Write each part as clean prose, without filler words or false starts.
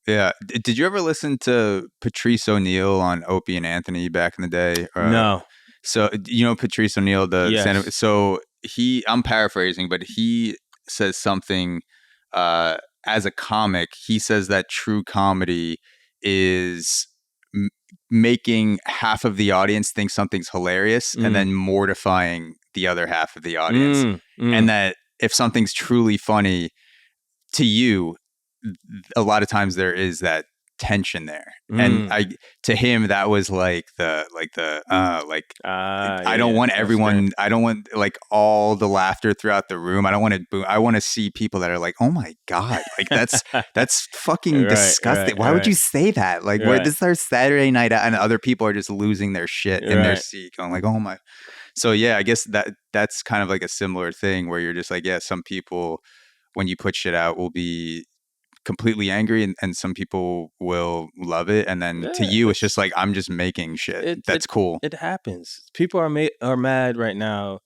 Yeah. Did you ever listen to Patrice O'Neal on Opie and Anthony back in the day? No. So you know Patrice O'Neal, Yes. so I'm paraphrasing, but he says something as a comic. He says that true comedy is making half of the audience think something's hilarious and then mortifying the other half of the audience. And that if something's truly funny to you, a lot of times there is that tension there. And to him that was I don't want everyone, I don't want like all the laughter throughout the room. I don't want to boo. I want to see people that are like, oh my God, like that's fucking disgusting. Why would you say that? Like, where this is our Saturday night out, and other people are just losing their shit in their seat going like, oh my. So yeah, I guess that's kind of like a similar thing where you're just like, yeah, some people when you put shit out will be completely angry and some people will love it, and then to you it's just like, I'm just making shit. That's cool. It happens. People are mad right now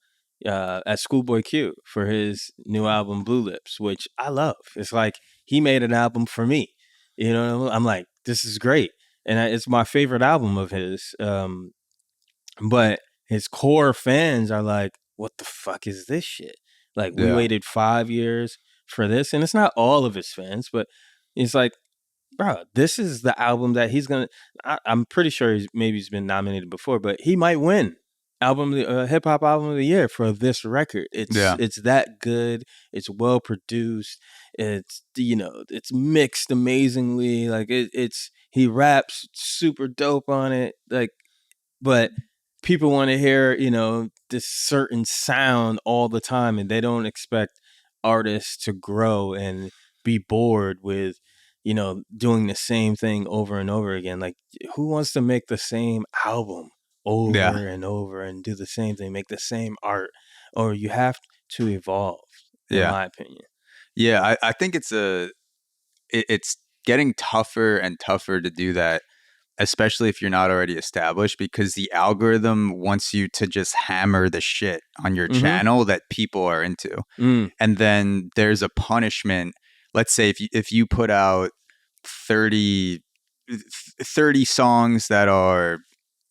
at Schoolboy Q for his new album Blue Lips, which I love. It's like he made an album for me. You know, I'm like, this is great, and it's my favorite album of his. But his core fans are like, what the fuck is this shit? Like, we waited 5 years for this, and it's not all of his fans, but it's like, bro, this is the album that he's gonna. I'm pretty sure he's been nominated before, but he might win hip hop album of the year for this record. It's that good. It's well produced. It's it's mixed amazingly. Like he raps super dope on it. Like, but people want to hear this certain sound all the time, and they don't expect artists to grow and be bored with doing the same thing over and over again. Like, who wants to make the same album over and over and do the same thing, make the same art? Or you have to evolve, in my opinion. Yeah, I think it's getting tougher and tougher to do that, especially if you're not already established, because the algorithm wants you to just hammer the shit on your channel that people are into. And then there's a punishment. Let's say if you put out 30 songs that are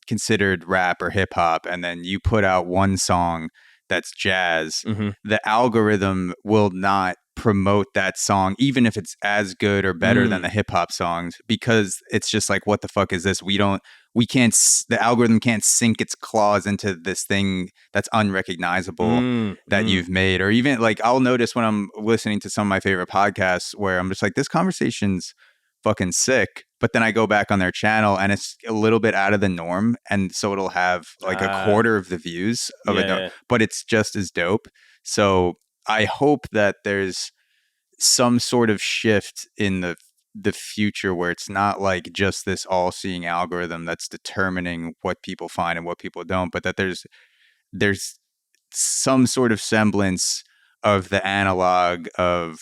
considered rap or hip hop, and then you put out one song that's jazz, the algorithm will not promote that song, even if it's as good or better than the hip hop songs, because it's just like, what the fuck is this? The algorithm can't sink its claws into this thing that's unrecognizable that you've made. Or even like, I'll notice when I'm listening to some of my favorite podcasts where I'm just like, this conversation's fucking sick, but then I go back on their channel and it's a little bit out of the norm, and so it'll have like a quarter of the views of it, but it's just as dope. So I hope that there's some sort of shift in the future where it's not like just this all-seeing algorithm that's determining what people find and what people don't, but that there's some sort of semblance of the analog of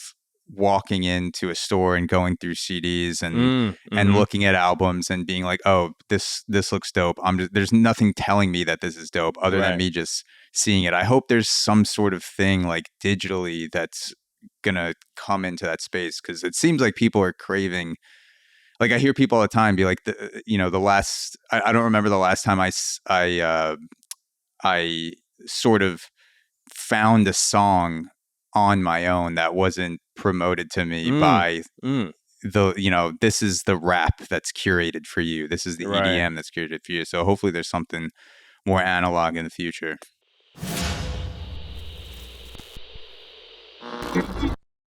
walking into a store and going through CDs and looking at albums and being like, oh, this looks dope. There's nothing telling me that this is dope other than me just seeing it. I hope there's some sort of thing like digitally that's gonna come into that space, because it seems like people are craving. Like, I hear people all the time be like, the last, I don't remember the last time I sort of found a song on my own that wasn't promoted to me by this is the rap that's curated for you. This is the EDM that's curated for you. So hopefully there's something more analog in the future.